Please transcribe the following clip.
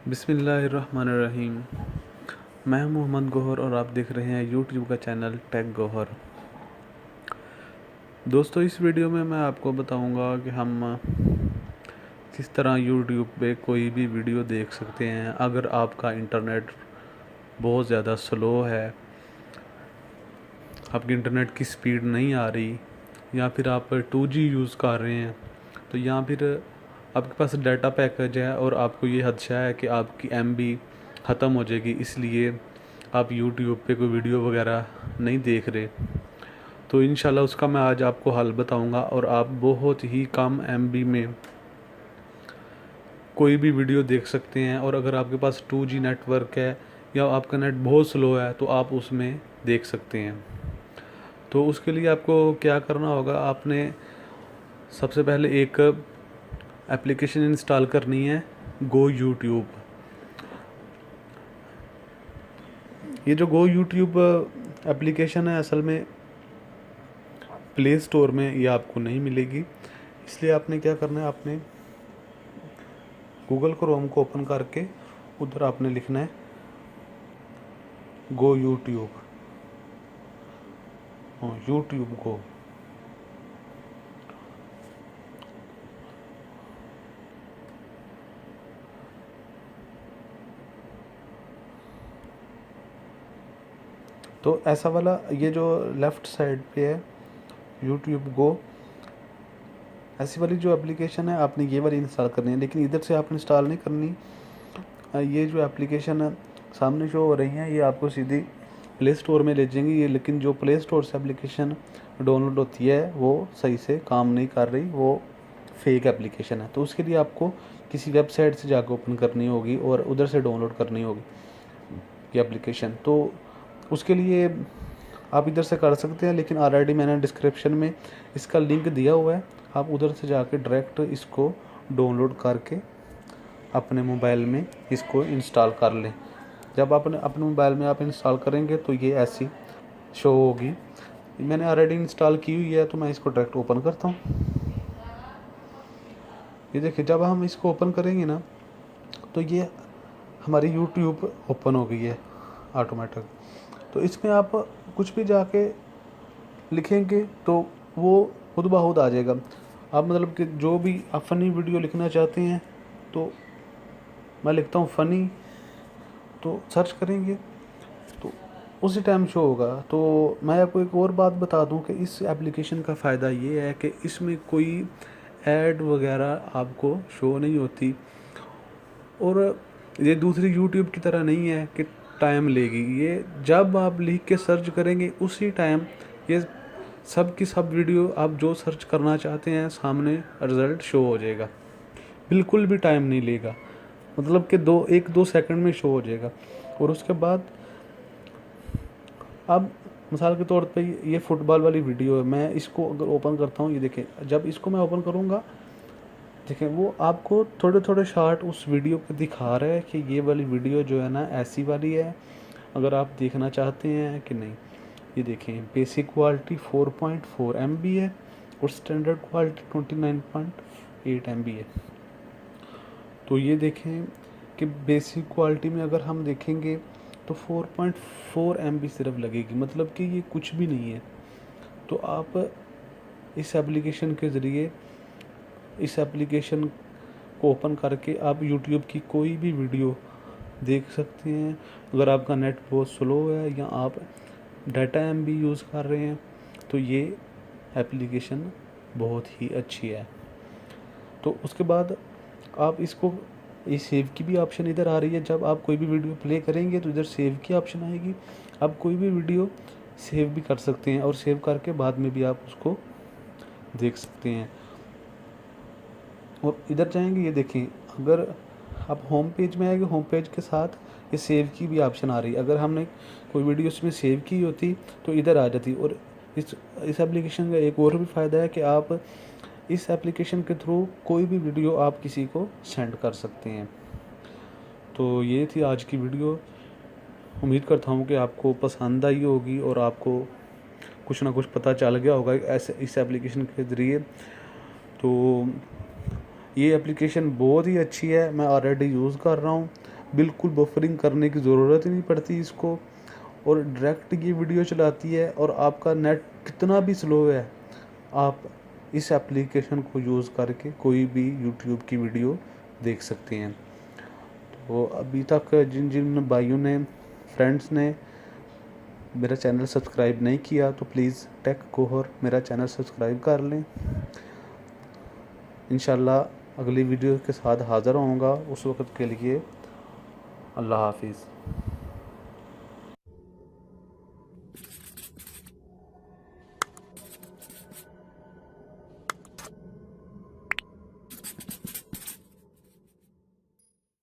बिस्मिल्लाहिर्रहमानिर्रहीम। मैं हूं मोहम्मद गौहर और आप देख रहे हैं यूट्यूब का चैनल टेक गौहर। दोस्तों, इस वीडियो में मैं आपको बताऊंगा कि हम किस तरह यूट्यूब पे कोई भी वीडियो देख सकते हैं। अगर आपका इंटरनेट बहुत ज़्यादा स्लो है, आपकी इंटरनेट की स्पीड नहीं आ रही, या फिर आप 2G यूज़ कर रहे हैं, तो या फिर आपके पास डाटा पैकेज है और आपको ये खदशा है कि आपकी MB ख़त्म हो जाएगी, इसलिए आप यूट्यूब पे कोई वीडियो वगैरह नहीं देख रहे, तो इंशाल्लाह उसका मैं आज आपको हल बताऊंगा और आप बहुत ही कम MB में कोई भी वीडियो देख सकते हैं। और अगर आपके पास 2G नेटवर्क है या आपका नेट बहुत स्लो है तो आप उसमें देख सकते हैं। तो उसके लिए आपको क्या करना होगा, आपने सबसे पहले एक एप्लीकेशन इंस्टॉल करनी है, गो यूट्यूब। ये जो गो यूट्यूब एप्लीकेशन है, असल में प्ले स्टोर में ये आपको नहीं मिलेगी। इसलिए आपने क्या करना है, आपने गूगल क्रोम को ओपन करके उधर आपने लिखना है गो यूट्यूब। यूट्यूब को तो ऐसा वाला ये जो लेफ़्ट साइड पे है यूट्यूब गो, ऐसी वाली जो एप्लीकेशन है आपने ये वाली इंस्टॉल करनी है, लेकिन इधर से आप इंस्टॉल नहीं करनी। ये जो एप्लीकेशन सामने शो हो रही हैं ये आपको सीधी प्ले स्टोर में ले जाएंगी ये, लेकिन जो प्ले स्टोर से एप्लीकेशन डाउनलोड होती है वो सही से काम नहीं कर रही, वो फेक एप्लीकेशन है। तो उसके लिए आपको किसी वेबसाइट से जाकर ओपन करनी होगी और उधर से डाउनलोड करनी होगी ये एप्लीकेशन। तो उसके लिए आप इधर से कर सकते हैं, लेकिन ऑलरेडी मैंने डिस्क्रिप्शन में इसका लिंक दिया हुआ है, आप उधर से जाके डायरेक्ट इसको डाउनलोड करके अपने मोबाइल में इसको इंस्टॉल कर लें। जब अपने मोबाइल में आप इंस्टॉल करेंगे तो ये ऐसी शो होगी। मैंने ऑलरेडी इंस्टॉल की हुई है तो मैं इसको डायरेक्ट ओपन करता हूँ। ये देखिए, जब हम इसको ओपन करेंगे ना तो ये हमारी यूट्यूब ओपन हो गई है ऑटोमेटिक। तो इसमें आप कुछ भी जाके लिखेंगे तो वो खुद ब खुद आ जाएगा। आप मतलब कि जो भी आप फ़नी वीडियो लिखना चाहते हैं तो मैं लिखता हूँ फ़नी, तो सर्च करेंगे तो उसी टाइम शो होगा। तो मैं आपको एक और बात बता दूं कि इस एप्लीकेशन का फ़ायदा ये है कि इसमें कोई ऐड वगैरह आपको शो नहीं होती, और ये दूसरी यूट्यूब की तरह नहीं है कि टाइम लेगी। ये जब आप लिख के सर्च करेंगे उसी टाइम ये सब की सब वीडियो आप जो सर्च करना चाहते हैं सामने रिज़ल्ट शो हो जाएगा, बिल्कुल भी टाइम नहीं लेगा, मतलब कि 1-2 सेकंड में शो हो जाएगा। और उसके बाद अब मिसाल के तौर पे ये फुटबॉल वाली वीडियो है, मैं इसको अगर ओपन करता हूँ, ये देखें, जब इसको मैं ओपन करूँगा देखें वो आपको थोड़े थोड़े शॉर्ट उस वीडियो पे दिखा रहा है कि ये वाली वीडियो जो है ना ऐसी वाली है, अगर आप देखना चाहते हैं कि नहीं। ये देखें, बेसिक क्वालिटी 4.4 MB है और स्टैंडर्ड क्वालिटी 29.8 MB है। तो ये देखें कि बेसिक क्वालिटी में अगर हम देखेंगे तो 4.4 MB सिर्फ लगेगी, मतलब कि ये कुछ भी नहीं है। तो आप इस एप्लीकेशन के ज़रिए इस एप्लीकेशन को ओपन करके आप YouTube की कोई भी वीडियो देख सकते हैं। अगर आपका नेट बहुत स्लो है या आप डाटा MB यूज़ कर रहे हैं तो ये एप्लीकेशन बहुत ही अच्छी है। तो उसके बाद आप इसको, ये सेव की भी ऑप्शन इधर आ रही है। जब आप कोई भी वीडियो प्ले करेंगे तो इधर सेव की ऑप्शन आएगी, आप कोई भी वीडियो सेव भी कर सकते हैं और सेव करके बाद में भी आप उसको देख सकते हैं। और इधर जाएंगे, ये देखें, अगर आप होम पेज में आएंगे, होम पेज के साथ ये सेव की भी ऑप्शन आ रही है। अगर हमने कोई वीडियो इसमें सेव की होती तो इधर आ जाती। और इस एप्लीकेशन का एक और भी फ़ायदा है कि आप इस एप्लीकेशन के थ्रू कोई भी वीडियो आप किसी को सेंड कर सकते हैं। तो ये थी आज की वीडियो। उम्मीद करता हूँ कि आपको पसंद आई होगी और आपको कुछ ना कुछ पता चल गया होगा ऐसे इस एप्लीकेशन के ज़रिए। तो ये एप्लीकेशन बहुत ही अच्छी है, मैं ऑलरेडी यूज़ कर रहा हूँ। बिल्कुल बफरिंग करने की ज़रूरत ही नहीं पड़ती इसको, और डायरेक्ट ये वीडियो चलाती है। और आपका नेट कितना भी स्लो है, आप इस एप्लीकेशन को यूज़ करके कोई भी यूट्यूब की वीडियो देख सकते हैं। तो अभी तक जिन जिन भाइयों ने, फ्रेंड्स ने मेरा चैनल सब्सक्राइब नहीं किया तो प्लीज़ टेक कोहर मेरा चैनल सब्सक्राइब कर लें। इंशाल्लाह अगली वीडियो के साथ हाज़िर होऊंगा। उस वक़्त के लिए अल्लाह हाफिज़।